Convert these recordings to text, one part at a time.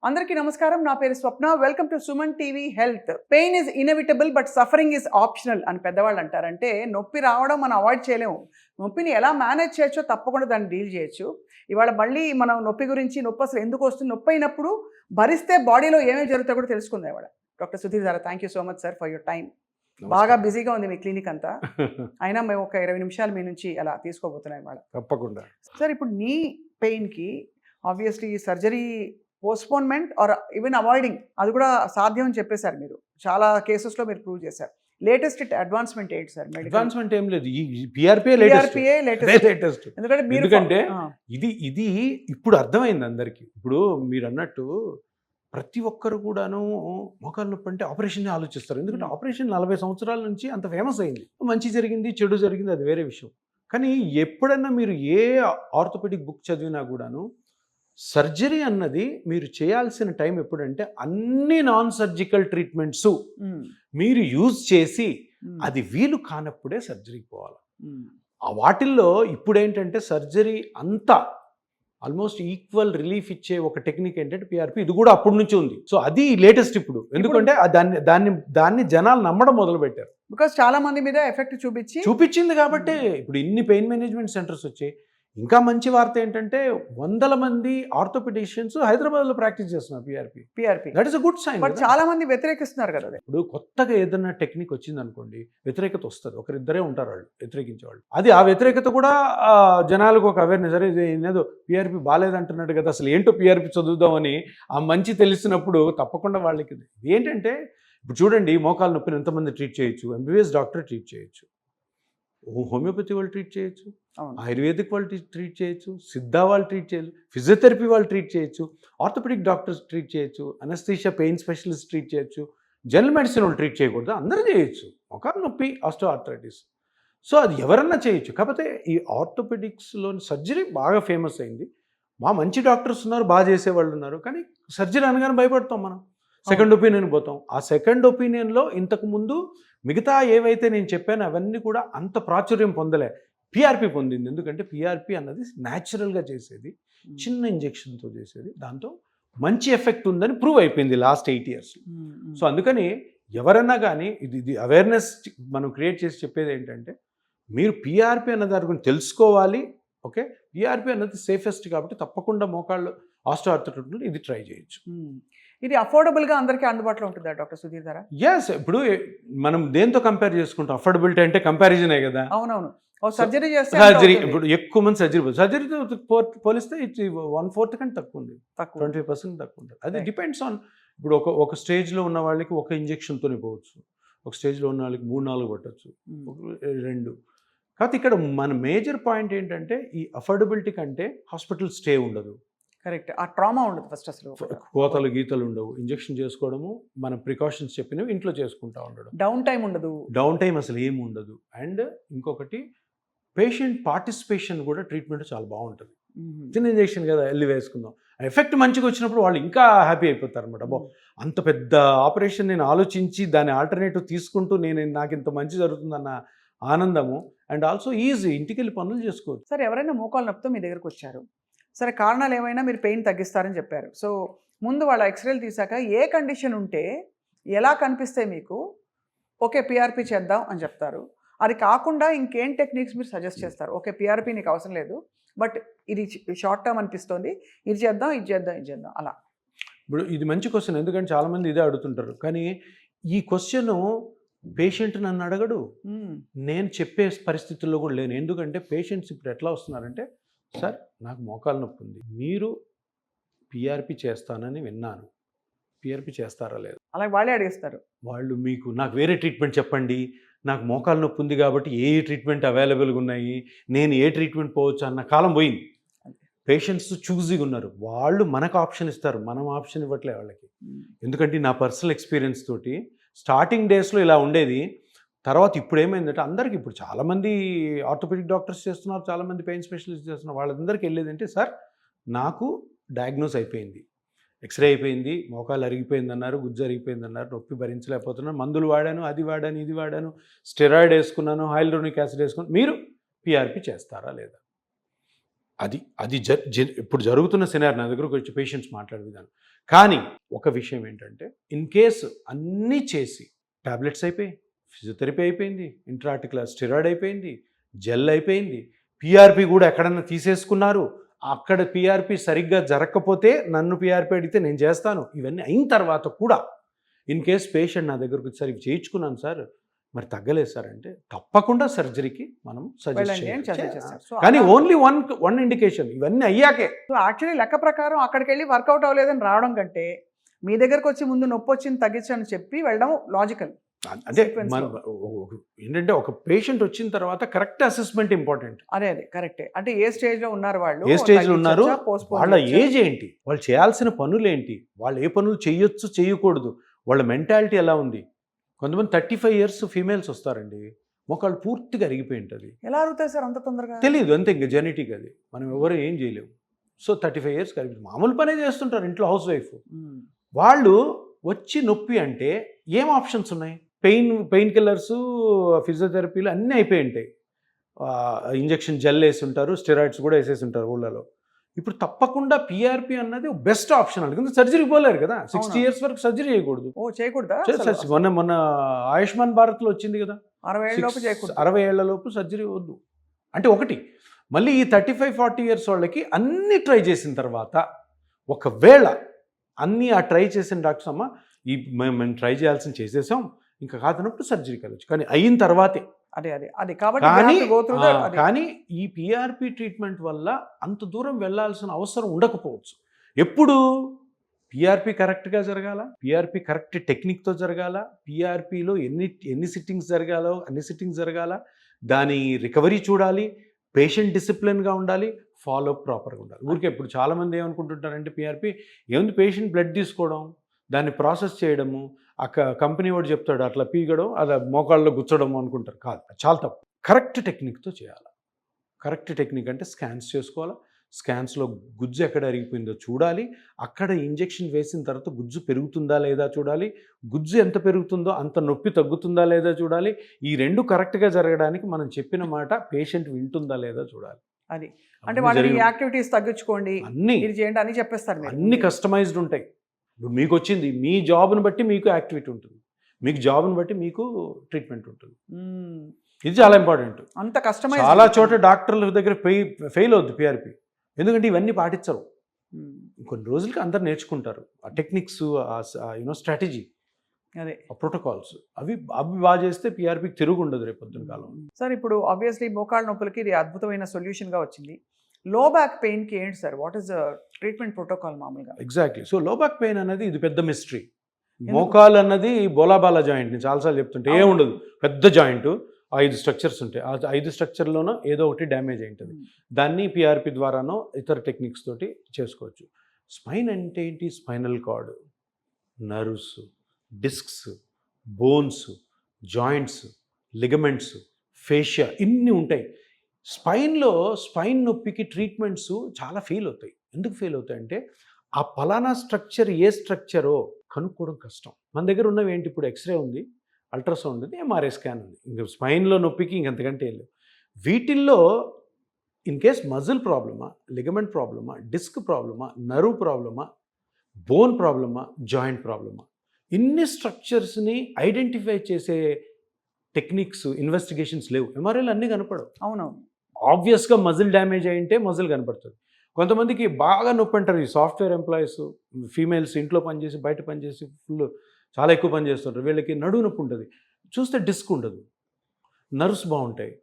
అందరికీ నమస్కారం. నా పేరు Swapna. Welcome to Suman TV health. Pain is inevitable but suffering is optional అని పెద్దవాళ్ళు అంటారు. అంటే నొప్పి రావడం మనం అవాయిడ్ చేయలేము. నొప్పిని ఎలా మేనేజ్ చేయొచ్చో తప్పకుండా దాన్ని డీల్ చేయొచ్చు. ఇవాళ మళ్ళీ మనం నొప్పి గురించి, నొప్పి అసలు ఎందుకు వస్తుంది, నొప్పి అయినప్పుడు భరిస్తే బాడీలో ఏమేమి జరుగుతాయో కూడా తెలుసుకుందాం ఇవాళ. డాక్టర్ సుధీర్ గారు, thank you so much sir for your time. బాగా బిజీగా ఉంది మీ క్లినిక్ అంతా. అయినా మేము ఒక 20 నిమిషాలు మీ నుంచి అలా తీసుకోబోతున్నాం ఇవాళ. తప్పకుండా సార్, ఇప్పుడు నీ పెయిన్కి obviously surgery postponement or even avoiding అది కూడా సాధ్యం అని చెప్పేశారు. మీరు చాలా కేసెస్లో మీరు ప్రూవ్ చేశారు. లేటెస్ట్ అడ్వాన్స్మెంట్ ఏంటి సార్? అడ్వాన్స్మెంట్ ఏం లేదు, ఈ పిఆర్పీఏ లేటెస్ట్. ఎందుకంటే ఇది ఇప్పుడు అర్థమైంది అందరికీ. ఇప్పుడు మీరు అన్నట్టు ప్రతి ఒక్కరు కూడాను మోకాలు నొప్పి అంటే ఆపరేషన్ ఆలోచిస్తారు. ఎందుకంటే ఆపరేషన్ 40 సంవత్సరాల నుంచి అంత ఫేమస్ అయింది. మంచి జరిగింది, చెడు జరిగింది, అది వేరే విషయం. కానీ ఎప్పుడన్నా మీరు ఏ ఆర్థోపెడిక్ బుక్ చదివినా కూడాను సర్జరీ అన్నది మీరు చేయాల్సిన టైం ఎప్పుడంటే అన్ని నాన్ సర్జికల్ ట్రీట్మెంట్స్ మీరు యూజ్ చేసి అది వీలు కానప్పుడే సర్జరీకి పోవాలి. ఆ వాటిల్లో ఇప్పుడు ఏంటంటే సర్జరీ అంతా ఆల్మోస్ట్ ఈక్వల్ రిలీఫ్ ఇచ్చే ఒక టెక్నిక్ ఏంటంటే పిఆర్పి. ఇది కూడా అప్పటి నుంచి ఉంది. సో అది లేటెస్ట్ ఇప్పుడు. ఎందుకంటే దాన్ని జనాలు నమ్మడం మొదలు పెట్టారు. బికాస్ చాలా మంది మీద ఎఫెక్ట్ చూపించింది కాబట్టి ఇప్పుడు ఇన్ని పెయిన్ మేనేజ్మెంట్ సెంటర్స్ వచ్చాయి. ఇంకా మంచి వార్త ఏంటంటే 100 మంది ఆర్థోపెడిషియన్స్ హైదరాబాద్లో ప్రాక్టీస్ చేస్తున్నారు PRP. That is a good sign. But చాలా మంది వ్యతిరేకిస్తున్నారు కదా. ఇప్పుడు కొత్తగా ఏదైనా టెక్నిక్ వచ్చింది అనుకోండి, వ్యతిరేకత వస్తుంది. ఒకరిద్దరే ఉంటారు వాళ్ళు వ్యతిరేకించేవాళ్ళు. అది ఆ వ్యతిరేకత కూడా జనాలకు ఒక అవేర్నెస్. సరే ఏదో పిఆర్పి బాగాలేదంటున్నాడు కదా, అసలు ఏంటో పిఆర్పి చదువుదామని ఆ మంచి తెలిసినప్పుడు తప్పకుండా వాళ్ళకి ఏంటంటే ఇప్పుడు చూడండి, మోకాలు నొప్పిని ఎంతమంది ట్రీట్ చేయొచ్చు. ఎంబీబీఎస్ డాక్టర్ ట్రీట్ చేయొచ్చు, హోమియోపతి వాళ్ళు ట్రీట్ చేయొచ్చు, ఆయుర్వేదిక్ వాళ్ళు ట్రీట్ చేయొచ్చు, సిద్ధా వాళ్ళు ట్రీట్ చేయొచ్చు, ఫిజియోథెరపీ వాళ్ళు ట్రీట్ చేయొచ్చు, ఆర్థోపెడిక్ డాక్టర్స్ ట్రీట్ చేయొచ్చు, అనస్థీషియా పెయిన్ స్పెషలిస్ట్ ట్రీట్ చేయొచ్చు, జనరల్ మెడిసిన్ వాళ్ళు ట్రీట్ చేయకూడదు. అందరూ చేయొచ్చు మోకాలు నొప్పి, ఆస్టియోఆర్థరైటిస్. సో అది ఎవరన్నా చేయొచ్చు. కాకపోతే ఈ ఆర్థోపెడిక్స్లోని సర్జరీ బాగా ఫేమస్ అయింది. మంచి డాక్టర్స్ ఉన్నారు, బాగా చేసేవాళ్ళు ఉన్నారు. కానీ సర్జరీ అనగానే భయపడతాం మనం. సెకండ్ ఒపీనియన్ పోతాం. ఆ సెకండ్ ఒపీనియన్లో ఇంతకుముందు మిగతా ఏవైతే నేను చెప్పానో అవన్నీ కూడా అంత ప్రాచుర్యం పొందలే. పిఆర్పి పొందింది. ఎందుకంటే పిఆర్పి అన్నది న్యాచురల్గా చేసేది, చిన్న ఇంజెక్షన్తో చేసేది, దాంతో మంచి ఎఫెక్ట్ ఉందని ప్రూవ్ అయిపోయింది లాస్ట్ 8 years. సో అందుకని ఎవరన్నా కానీ ఇది అవేర్నెస్ మనం క్రియేట్ చేసి చెప్పేది ఏంటంటే మీరు పిఆర్పి అన్న దాని గురించి తెలుసుకోవాలి. ఓకే, పిఆర్పి అన్నది సేఫెస్ట్ కాబట్టి తప్పకుండా మోకాళ్ళు ఆస్టియోఆర్థరైటిస్ ఇది ట్రై చేయొచ్చు. ఇది అఫోర్డబుల్గా అందరికీ అందుబాటులో ఉంటుందా డాక్టర్ సుధీర్ గారు? ఎస్. ఇప్పుడు మనం దేంతో కంపేర్ చేసుకుంటాం? అఫోర్డబిలిటీ అంటే కంపారిజనే కదా. అవునవును. సర్జరీ ఇప్పుడు ఎక్కువ మంది సర్జరీతో పోలిస్తే 1/4 కంటే తక్కువ ఉంది, 20% తక్కువ ఉంటుంది. అది డిపెండ్స్ ఆన్. ఇప్పుడు ఒక స్టేజ్లో ఉన్న వాళ్ళకి ఒక ఇంజెక్షన్తోనే పోవచ్చు, ఒక స్టేజ్లో ఉన్న వాళ్ళకి 3-4 పట్టచ్చు, 2. కాకపోతే ఇక్కడ మన మేజర్ పాయింట్ ఏంటంటే ఈ అఫోర్డబిలిటీ కంటే హాస్పిటల్ స్టే ఉండదు. కరెక్ట్. ఆ ట్రామా ఉండదు ఫస్ట్. అసలు కోతలు గీతలు ఉండవు. ఇంజెక్షన్ చేసుకోవడము, మన ప్రికాషన్స్ చెప్పినవి ఇంట్లో చేసుకుంటా ఉండడం. డౌన్ టైం అసలు ఏమి ఉండదు. అండ్ ఇంకొకటి పేషెంట్ పార్టిసిపేషన్ కూడా ట్రీట్మెంట్ చాలా బాగుంటుంది. చిన్న ఇంజెక్షన్ కదా, వెళ్ళి వేసుకుందాం, ఎఫెక్ట్ మంచిగా వచ్చినప్పుడు వాళ్ళు ఇంకా హ్యాపీ అయిపోతారు అనమాట. అంత పెద్ద ఆపరేషన్ నేను ఆలోచించి దాని ఆల్టర్నేటివ్ తీసుకుంటూ నాకు ఇంత మంచి జరుగుతుందన్న ఆనందము. అండ్ ఆల్సో ఈజీ, ఇంటికి వెళ్ళి పనులు చేసుకోవచ్చు. సరే, ఎవరైనా మోకాలు నొప్పితో మీ దగ్గరకు వచ్చారు, సరే కారణాలు ఏమైనా మీరు పెయిన్ తగ్గిస్తారని చెప్పారు. సో ముందు వాళ్ళ ఎక్స్రేలు తీసాక ఏ కండిషన్ ఉంటే ఎలా కనిపిస్తే మీకు ఓకే పిఆర్పి చేద్దాం అని చెప్తారు? అది కాకుండా ఇంకేం టెక్నిక్స్ మీరు సజెస్ట్ చేస్తారు? ఓకే పిఆర్పి నీకు అవసరం లేదు, బట్ ఇది షార్ట్ టర్మ్ అనిపిస్తుంది, ఇది చేద్దాం అలా. ఇప్పుడు ఇది మంచి క్వశ్చన్. ఎందుకంటే చాలామంది ఇదే అడుగుతుంటారు. కానీ ఈ క్వశ్చన్ పేషెంట్ నన్ను అడగడు, నేను చెప్పే పరిస్థితుల్లో కూడా లేను. ఎందుకంటే పేషెంట్స్ ఇప్పుడు ఎట్లా వస్తున్నారంటే, సార్ నాకు మోకాలు నొప్పి ఉంది, మీరు పిఆర్పి చేస్తానని విన్నాను, పిఆర్పి చేస్తారా లేదు? అలా వాళ్ళే అడిగేస్తారు. వాళ్ళు నాకు వేరే ట్రీట్మెంట్ చెప్పండి, నాకు మోకాలు నొప్పి ఉంది కాబట్టి ఏ ట్రీట్మెంట్ అవైలబుల్గా ఉన్నాయి, నేను ఏ ట్రీట్మెంట్ పోవచ్చు అన్న కాలం పోయింది. పేషెంట్స్ చూజీగా ఉన్నారు. వాళ్ళు మనకు ఆప్షన్ ఇస్తారు, మనం ఆప్షన్ ఇవ్వట్లే వాళ్ళకి. ఎందుకంటే నా పర్సనల్ ఎక్స్పీరియన్స్ తోటి స్టార్టింగ్ డేస్లో ఇలా ఉండేది. తర్వాత ఇప్పుడు ఏమైందంటే అందరికీ, ఇప్పుడు చాలామంది ఆర్థోపెడిక్ డాక్టర్స్ చేస్తున్నారు, చాలామంది పెయిన్ స్పెషలిస్ట్ చేస్తున్నారు. వాళ్ళందరికీ వెళ్ళేదంటే, సార్ నాకు డయాగ్నోస్ అయిపోయింది, ఎక్స్రే అయిపోయింది, మోకాలు అరిగిపోయింది అన్నారు, గుజ్జు అరిగిపోయింది అన్నారు, నొప్పి భరించలేకపోతున్నాను, మందులు వాడాను, అది వాడాను, ఇది వాడాను, స్టెరాయిడ్ వేసుకున్నాను, హైల్యూరోనిక్ యాసిడ్ వేసుకున్నాను, మీరు పిఆర్పి చేస్తారా లేదా? అది అది ఇప్పుడు జరుగుతున్న సినారీ నా దగ్గరకు వచ్చి పేషెంట్స్ మాట్లాడే విధానం. కానీ ఒక విషయం ఏంటంటే ఇన్ కేసు అన్నీ చేసి టాబ్లెట్స్ అయిపోయి, ఫిజియోథెరపీ అయిపోయింది, ఇంట్రాఆర్టికులర్ స్టెరాయిడ్ అయిపోయింది, జెల్ అయిపోయింది, పిఆర్పి కూడా ఎక్కడన్నా తీసేసుకున్నారు, అక్కడ పిఆర్పి సరిగ్గా జరగకపోతే నన్ను పిఆర్పి అడిగితే నేను చేస్తాను, ఇవన్నీ అయిన తర్వాత కూడా ఇన్ కేస్ పేషెంట్ నా దగ్గరకు వచ్చి సార్ ఇవి చేయించుకున్నాను సార్ మరి తగ్గలేదు సార్ అంటే తప్పకుండా సర్జరీకి మనం సజెస్ట్ చేయాలి. కానీ ఓన్లీ వన్ ఇండికేషన్ ఇవన్నీ అయ్యాకే. సో యాక్చువల్లీ లెక్క ప్రకారం అక్కడికి వెళ్ళి వర్కౌట్ అవ్వలేదని రావడం కంటే మీ దగ్గరకు వచ్చి ముందు నొప్పి వచ్చింది తగ్గించని చెప్పి వెళ్ళడం లాజికల్. అంటే ఏంటంటే ఒక పేషెంట్ వచ్చిన తర్వాత కరెక్ట్ అసెస్మెంట్ ఇంపార్టెంట్. అదే కరెక్టే. అంటే ఏ స్టేజ్ లో ఉన్నారు వాళ్ళు, ఏ స్టేజ్ లో ఉన్నారు, వాళ్ళ ఏజ్ ఏంటి, వాళ్ళు చేయాల్సిన పనులు ఏంటి, వాళ్ళు ఏ పనులు చేయొచ్చు చేయకూడదు, వాళ్ళ మెంటాలిటీ ఎలా ఉంది. కొంతమంది 35 years ఫీమేల్స్ వస్తారండి, మొక్కలు పూర్తిగా అరిగిపోయి ఉంటుంది. ఎలా అరుగుతాయి సార్ అంత తొందరగా? తెలియదు, అంతే, ఇంకా జెనెటిక్ అది, మనం ఎవరు ఏం చేయలేము. సో 35 years కలిపి మామూలు పనే చేస్తుంటారు ఇంట్లో హౌస్ వైఫ్. వాళ్ళు వచ్చి నొప్పి అంటే ఏం ఆప్షన్స్ ఉన్నాయి? పెయిన్ కిల్లర్స్, ఫిజియోథెరపీలు అన్నీ అయిపోయి ఉంటాయి. ఇంజెక్షన్ జెల్ వేసి ఉంటారు, స్టెరాయిడ్స్ కూడా వేసేసి ఉంటారు ఊళ్ళలో. ఇప్పుడు తప్పకుండా పిఆర్పి అన్నది బెస్ట్ ఆప్షన్. అందుకని సర్జరీకి పోలేరు కదా, 60 years వరకు సర్జరీ చేయకూడదు. చేయకూడదా? మొన్న ఆయుష్మాన్ భారత్లో వచ్చింది కదా, 60 ఏళ్లలోపు సర్జరీ వద్దు అంటే. ఒకటి మళ్ళీ ఈ 35-40 years వాళ్ళకి అన్ని ట్రై చేసిన తర్వాత ఒకవేళ అన్నీ ఆ ట్రై చేసిన డాక్టర్స్ అమ్మ ఈ మేము ట్రై చేయాల్సిన చేసేసాం ఇంకా కాదన్నప్పుడు సర్జరీకి వెళ్ళచ్చు. కానీ అయిన తర్వాతే. కానీ ఈ పిఆర్పి ట్రీట్మెంట్ వల్ల అంత దూరం వెళ్ళాల్సిన అవసరం ఉండకపోవచ్చు. ఎప్పుడు పిఆర్పి కరెక్ట్గా జరగాల, పిఆర్పి కరెక్ట్ టెక్నిక్తో జరగాల, పిఆర్పిలో ఎన్ని సిట్టింగ్స్ జరగాలో అన్ని సిట్టింగ్స్ జరగాల, దాని రికవరీ చూడాలి, పేషెంట్ డిసిప్లిన్గా ఉండాలి, ఫాలోఅప్ ప్రాపర్గా ఉండాలి. ఊరికే ఇప్పుడు చాలామంది ఏమనుకుంటుంటారంటే పిఆర్పి ఏముంది, పేషెంట్ బ్లడ్ తీసుకోవడం, దాన్ని ప్రాసెస్ చేయడము, కంపెనీ వాడు చెప్తాడు అట్లా పీగడం, అలా మోకాళ్ళలో గుచ్చడం అనుకుంటారు. కాదు, చాలా తప్పు. కరెక్ట్ టెక్నిక్తో చేయాలి. కరెక్ట్ టెక్నిక్ అంటే స్కాన్స్ చేసుకోవాలి, స్కాన్స్లో గుజ్జు ఎక్కడ అరిగిపోయిందో చూడాలి, అక్కడ ఇంజెక్షన్ వేసిన తర్వాత గుజ్జు పెరుగుతుందా లేదా చూడాలి, గుజ్జు ఎంత పెరుగుతుందో అంత నొప్పి తగ్గుతుందా లేదా చూడాలి. ఈ రెండు కరెక్ట్గా జరగడానికి మనం చెప్పిన మాట పేషెంట్ వింటుందా లేదా చూడాలి. అది అంటే వాళ్ళని యాక్టివిటీస్ తగ్గించుకోండి, అన్ని చేయండి అని చెప్పేస్తారు. అన్ని కస్టమైజ్డ్ ఉంటాయి. ఇప్పుడు మీకు వచ్చింది మీ జాబ్ని బట్టి మీకు యాక్టివిటీ ఉంటుంది, మీకు జాబ్ని బట్టి మీకు ట్రీట్మెంట్ ఉంటుంది. ఇది చాలా ఇంపార్టెంట్. అంత కష్టమైన చాలా చోట డాక్టర్ల దగ్గర ఫెయిల్ అవుద్ది పిఆర్పి, ఎందుకంటే ఇవన్నీ పాటించరు. కొన్ని రోజులకి అందరు నేర్చుకుంటారు ఆ టెక్నిక్స్, స్ట్రాటజీ, అదే ప్రోటోకాల్స్, అవి బాగా చేస్తే పిఆర్పికి తిరుగు ఉండదు రేపు పొద్దున కాలం. సార్ ఇప్పుడు ఆబ్వియస్లీ మోకాళ్ళ నొప్పులకి ఇది అద్భుతమైన సొల్యూషన్గా వచ్చింది. లో బ్యాక్ పెయిన్కి ఏంటి sir, what is treatment protocol మామూలుగా? ఎగ్జాక్ట్లీ. సో లో బ్యాక్ పెయిన్ అనేది ఇది పెద్ద మిస్టరీ. మోకాలు అన్నది బోలాబాలా జాయింట్, నేను చాలాసార్లు చెప్తుంటే ఏముండదు, పెద్ద జాయింట్, 5 స్ట్రక్చర్స్ ఉంటాయి. ఆ 5 స్ట్రక్చర్లోనో ఏదో ఒకటి డ్యామేజ్ అయి ఉంటుంది. దాన్ని పిఆర్పి ద్వారానో ఇతర టెక్నిక్స్ తోటి చేసుకోవచ్చు. స్పైన్ అంటే ఏంటి? Spinal cord, nerves, discs, bones, joints, ligaments, fascia, ఇన్ని ఉంటాయి. స్పైన్ నొప్పికి ట్రీట్మెంట్స్ చాలా ఫెయిల్ అవుతాయి. ఎందుకు ఫెయిల్ అవుతాయి అంటే ఆ పలానా స్ట్రక్చర్ ఏ స్ట్రక్చరో కనుక్కోవడం కష్టం. మన దగ్గర ఉన్నవి ఏంటి, ఇప్పుడు ఎక్స్రే ఉంది, అల్ట్రాసౌండ్ ఉంది, ఎంఆర్ఐ స్కాన్ ఉంది, ఇంకా స్పైన్లో నొప్పికి ఇంకంతకంటే ఏం లేవు. వీటిల్లో ఇన్ కేస్ మజిల్ ప్రాబ్లమా, లిగమెంట్ ప్రాబ్లమా, డిస్క్ ప్రాబ్లమా, నర్వ్ ప్రాబ్లమా, బోన్ ప్రాబ్లమా, జాయింట్ ప్రాబ్లమా, ఇన్ని స్ట్రక్చర్స్ని ఐడెంటిఫై చేసే టెక్నిక్స్, ఇన్వెస్టిగేషన్స్ లేవు. ఎంఆర్ఐలు అన్నీ కనపడవు. అవునవును. ఆబ్వియస్గా మజిల్ డ్యామేజ్ అయింటే మజిల్ కనపడుతుంది. కొంతమందికి బాగా నొప్పి అంటారు. ఈ సాఫ్ట్వేర్ ఎంప్లాయీస్, ఫీమేల్స్, ఇంట్లో పనిచేసి బయట పనిచేసి చాలా ఎక్కువ పని చేస్తుంటారు, వీళ్ళకి నడువు నొప్పి ఉంటుంది. చూస్తే డిస్క్ ఉండదు, నర్వ్స్ బాగుంటాయి,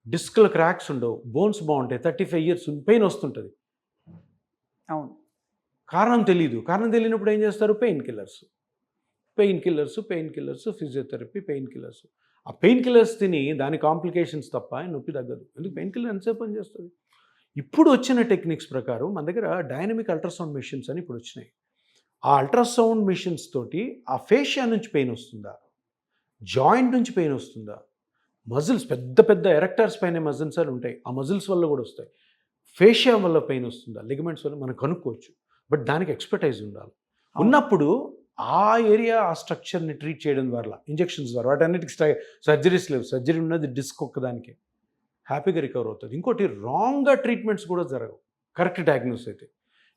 డిస్క్లో క్రాక్స్ ఉండవు, బోన్స్ బాగుంటాయి, 35 years పెయిన్ వస్తుంటుంది. అవును. కారణం తెలియనప్పుడు ఏం చేస్తారు? Pain killers, physiotherapy, pain killers. ఆ పెయిన్ కిల్లర్స్ తిని దాని కాంప్లికేషన్స్ తప్ప నొప్పి తగ్గదు. ఎందుకు? పెయిన్ కిల్లర్ ఎంతసేపు పని చేస్తుంది. ఇప్పుడు వచ్చిన టెక్నిక్స్ ప్రకారం మన దగ్గర డైనమిక్ అల్ట్రాసౌండ్ మెషిన్స్ అని ఇప్పుడు వచ్చినాయి. ఆ అల్ట్రాసౌండ్ మెషిన్స్ తోటి ఆ ఫేషియా నుంచి పెయిన్ వస్తుందా, జాయింట్ నుంచి పెయిన్ వస్తుందా, మజిల్స్, పెద్ద ఎరెక్టార్ స్పైన్ మజిల్స్ అని ఉంటాయి, ఆ మజిల్స్ వల్ల కూడా వస్తాయి, ఫేషియా వల్ల పెయిన్ వస్తుందా, లిగమెంట్స్ వల్ల మనం కనుక్కోవచ్చు. బట్ దానికి ఎక్స్పర్టైజ్ ఉండాలి. ఉన్నప్పుడు ఆ ఏరియా, ఆ స్ట్రక్చర్ని ట్రీట్ చేయడం ద్వారా, ఇంజెక్షన్స్ ద్వారా, వాటన్నిటికి సర్జరీస్ లేవు. సర్జరీ ఉన్నది డిస్క్ ఒక్కదానికి, హ్యాపీగా రికవర్ అవుతుంది. ఇంకోటి రాంగ్గా ట్రీట్మెంట్స్ కూడా జరగవు. కరెక్ట్ డయాగ్నోస్ అయితే.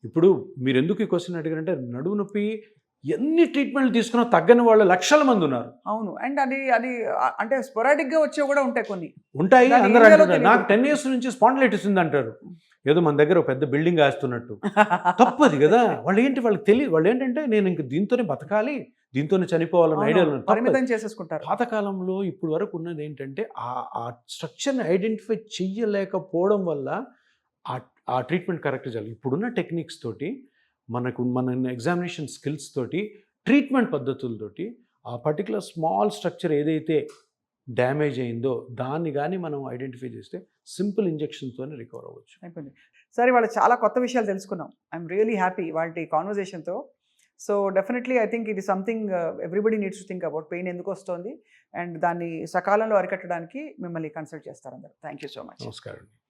ఇప్పుడు మీరు ఎందుకు ఈ క్వశ్చన్ అడిగారంటే నడుము నొప్పి ఎన్ని ట్రీట్మెంట్లు తీసుకున్నా తగ్గని వాళ్ళు లక్షల మంది ఉన్నారు. అవును. అండ్ అది అది అంటే స్పొరాటిక్గా వచ్చేవి కూడా ఉంటాయి కొన్ని. ఉంటాయి. దాని అందరూ ఏం చేయాలో అంటున్నారు తెలియదు. నాకు 10 years నుంచి స్పాండిలైటిస్ ఉంది అంటారు. ఏదో మన దగ్గర ఒక పెద్ద బిల్డింగ్ వేస్తున్నట్టు. తప్పది కదా. వాళ్ళకి తెలియదు. వాళ్ళు ఏంటంటే నేను ఇంక దీంతోనే బతకాలి, దీంతోనే చనిపోవాలన్న అవును, ఐడియా. పరిమితం చేసేసుకుంటారు. పాతకాలంలో ఇప్పుడు వరకు ఉన్నది ఏంటంటే ఆ స్ట్రక్చర్ని ఐడెంటిఫై చెయ్యలేకపోవడం వల్ల ఆ ట్రీట్మెంట్ కరెక్ట్ చేయాలి. ఇప్పుడున్న టెక్నిక్స్ తోటి మన ఎగ్జామినేషన్ స్కిల్స్ తోటి ట్రీట్మెంట్ పద్ధతులతోటి ఆ పర్టికులర్ స్మాల్ స్ట్రక్చర్ ఏదైతే డ్యామేజ్ అయిందో దాన్ని కానీ మనం ఐడెంటిఫై చేస్తే సింపుల్ ఇంజెక్షన్తోనే రికవర్ అవ్వచ్చు. అయిపోయింది. సరే, వాళ్ళు చాలా కొత్త విషయాలు తెలుసుకున్నాం. ఐఎమ్ రియలీ హ్యాపీ వాళ్ళ కాన్వర్జేషన్తో. సో డెఫినెట్లీ ఐ థింక్ ఇది something everybody needs to think about pain ఎందుకు వస్తుంది అండ్ దాన్ని సకాలంలో అరికట్టడానికి మిమ్మల్ని కన్సల్ట్ చేస్తారు అందరు. Thank you so much. నమస్కారం.